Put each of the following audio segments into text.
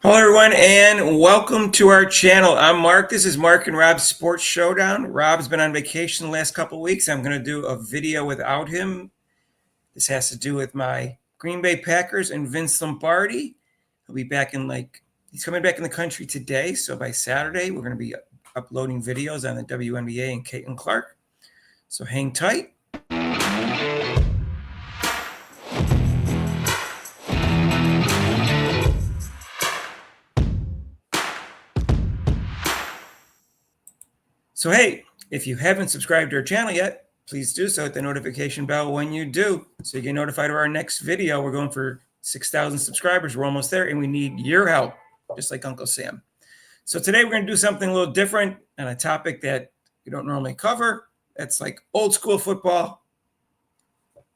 Hello, everyone, and welcome to our channel. I'm Mark. This is Mark and Rob's Sports Showdown. Rob's been on vacation the last couple of weeks. I'm going to do a video without him. This has to do with my Green Bay Packers and Vince Lombardi. He'll be back he's coming back in the country today. So by Saturday, we're going to be uploading videos on the WNBA and Caitlin Clark. So hang tight. So hey, if you haven't subscribed to our channel yet, please do so. Hit the notification bell when you do, so you get notified of our next video. We're going for 6,000 subscribers. We're almost there, and we need your help, just like Uncle Sam. So today we're going to do something a little different on a topic that we don't normally cover. That's like old school football,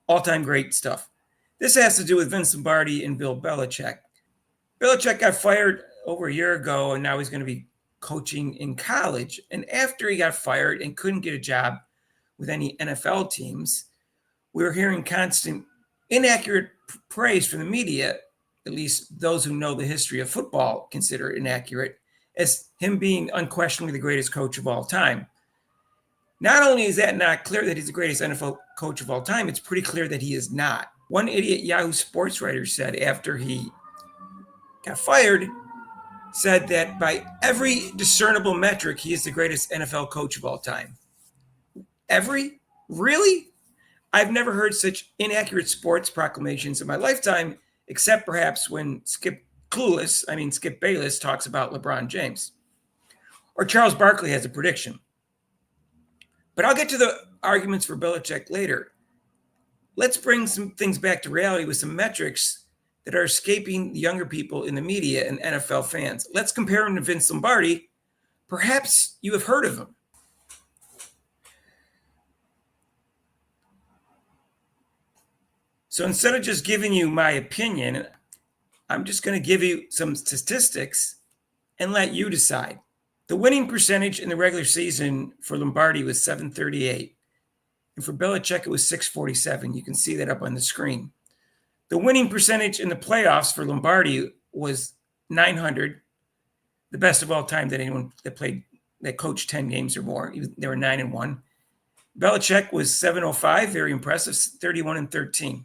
all-time great stuff. This has to do with Vince Lombardi and Bill Belichick. Belichick got fired over a year ago, and now he's going to be coaching in college. And after he got fired and couldn't get a job with any NFL teams, we were hearing constant inaccurate praise from the media, at least those who know the history of football consider it inaccurate, as him being unquestionably the greatest coach of all time. Not only is that not clear that he's the greatest NFL coach of all time, it's pretty clear that he is not. One idiot Yahoo Sports writer said after he got fired, said that by every discernible metric, he is the greatest NFL coach of all time. Every? Really? I've never heard such inaccurate sports proclamations in my lifetime, except perhaps when Skip Bayless talks about LeBron James. Or Charles Barkley has a prediction. But I'll get to the arguments for Belichick later. Let's bring some things back to reality with some metrics that are escaping the younger people in the media and NFL fans. Let's compare him to Vince Lombardi. Perhaps you have heard of him. So instead of just giving you my opinion, I'm just going to give you some statistics and let you decide. The winning percentage in the regular season for Lombardi was .738, and for Belichick it was .647. You can see that up on the screen. The winning percentage in the playoffs for Lombardi was .900, the best of all time that anyone that coached 10 games or more. They were 9-1. Belichick was .705, very impressive, 31-13.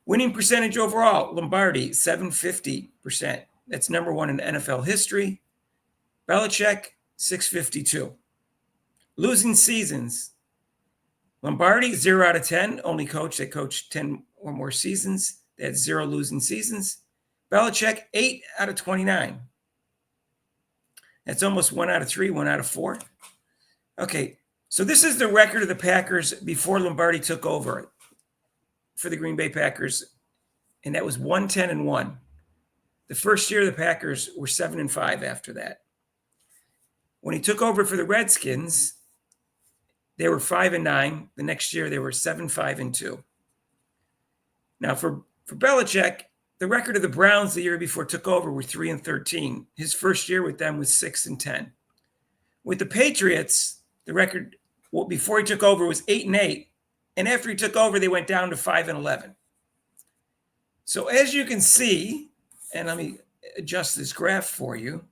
Winning percentage overall, Lombardi, 750%. That's number one in NFL history. Belichick, 652. Losing seasons, Lombardi, 0 out of 10, only coach that coached 10 or more seasons. They had 0 losing seasons. Belichick, 8 out of 29. That's almost 1 out of 3, 1 out of 4. Okay, so this is the record of the Packers before Lombardi took over for the Green Bay Packers, and that was 110-1. The first year the Packers were 7-5 after that. When he took over for the Redskins, they were 5-9. The next year, they were 7-5-2. Now, for Belichick, the record of the Browns the year before took over were 3-13. His first year with them was 6-10. With the Patriots, the record before he took over was 8-8, and after he took over, they went down to 5-11. So as you can see, and let me adjust this graph for you,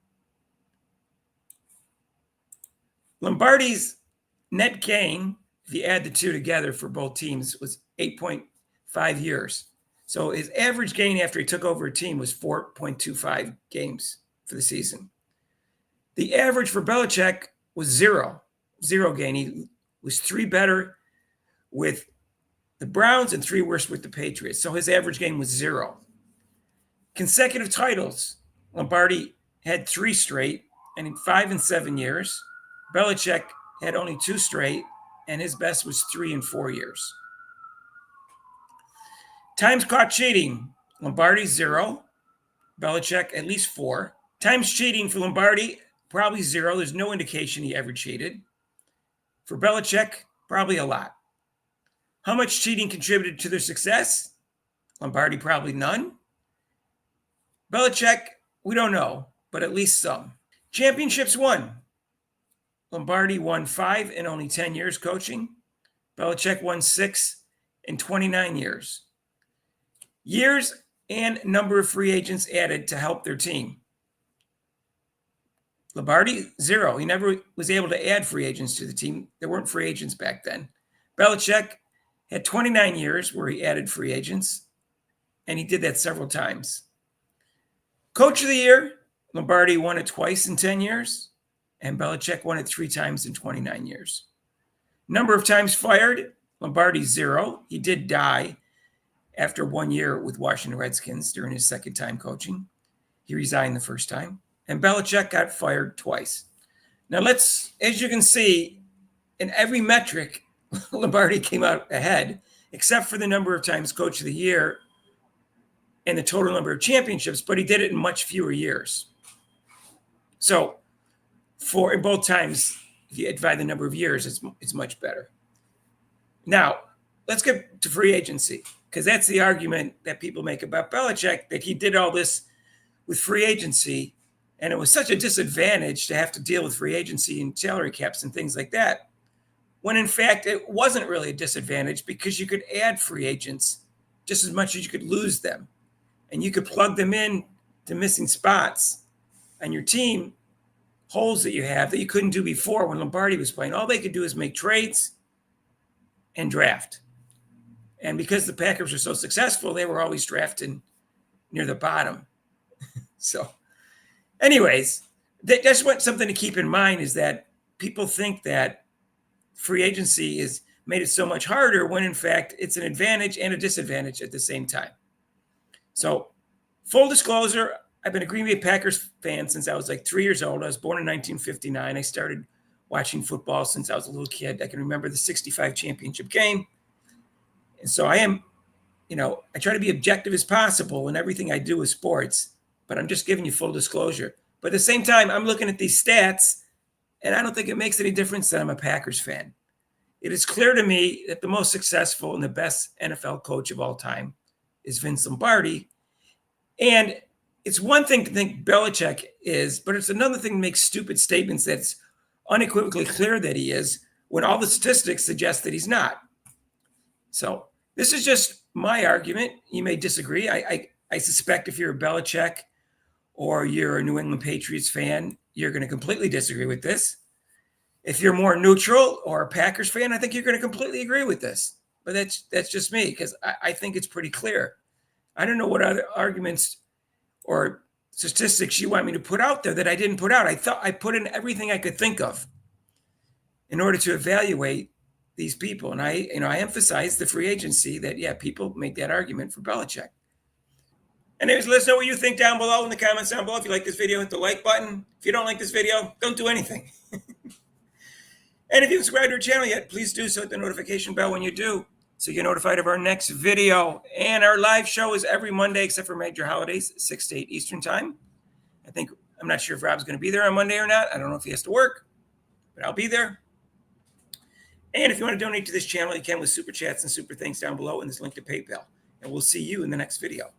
Lombardi's net gain, if you add the two together for both teams, was 8.5 years. So his average gain after he took over a team was 4.25 games for the season. The average for Belichick was zero gain. He was 3 better with the Browns and 3 worse with the Patriots. So his average gain was 0. Consecutive titles, Lombardi had 3 straight, and in 5 and 7 years, Belichick had only 2 straight, and his best was 3 and 4 years. Times caught cheating, Lombardi 0, Belichick at least 4. Times cheating for Lombardi, probably 0. There's no indication he ever cheated. For Belichick, probably a lot. How much cheating contributed to their success? Lombardi, probably none. Belichick, we don't know, but at least some. Championships won. Lombardi won 5 in only 10 years coaching. Belichick won 6 in 29 years. Years and number of free agents added to help their team. Lombardi, 0. He never was able to add free agents to the team. There weren't free agents back then. Belichick had 29 years where he added free agents, and he did that several times. Coach of the Year, Lombardi won it twice in 10 years, and Belichick won it 3 times in 29 years. Number of times fired, Lombardi, 0. He did die after 1 year with Washington Redskins during his second time coaching. He resigned the first time. And Belichick got fired twice. Now let's, as you can see, in every metric, Lombardi came out ahead, except for the number of times Coach of the Year and the total number of championships, but he did it in much fewer years. So in both times, if you divide the number of years, it's much better. Now, let's get to free agency, because that's the argument that people make about Belichick, that he did all this with free agency, and it was such a disadvantage to have to deal with free agency and salary caps and things like that, when in fact it wasn't really a disadvantage, because you could add free agents just as much as you could lose them, and you could plug them in to missing spots on your team, holes that you have that you couldn't do before when Lombardi was playing. All they could do is make trades and draft. And because the Packers were so successful, they were always drafting near the bottom. So anyways, that's what something to keep in mind, is that people think that free agency has made it so much harder, when in fact it's an advantage and a disadvantage at the same time. So full disclosure, I've been a Green Bay Packers fan since I was like 3 years old. I was born in 1959. I started watching football since I was a little kid. I can remember the 65 championship game. And so I am, I try to be objective as possible in everything I do with sports, but I'm just giving you full disclosure. But at the same time, I'm looking at these stats, and I don't think it makes any difference that I'm a Packers fan. It is clear to me that the most successful and the best NFL coach of all time is Vince Lombardi. And it's one thing to think Belichick is, but it's another thing to make stupid statements that's unequivocally clear that he is, when all the statistics suggest that he's not. So this is just my argument. You may disagree. I suspect if you're a Belichick or you're a New England Patriots fan, you're going to completely disagree with this. If you're more neutral or a Packers fan, I think you're going to completely agree with this. But that's just me, because I think it's pretty clear. I don't know what other arguments or statistics you want me to put out there that I didn't put out. I thought I put in everything I could think of in order to evaluate these people. And I emphasize the free agency, that, yeah, people make that argument for Belichick. Anyways, let us know what you think down below in the comments down below. If you like this video, hit the like button. If you don't like this video, don't do anything. And if you haven't subscribed to our channel yet, please do so. Hit the notification bell when you do, so you get notified of our next video. And our live show is every Monday, except for major holidays, 6 to 8 Eastern time. I'm not sure if Rob's going to be there on Monday or not. I don't know if he has to work, but I'll be there. And if you want to donate to this channel, you can with super chats and super thanks down below, and there's a link to PayPal. And we'll see you in the next video.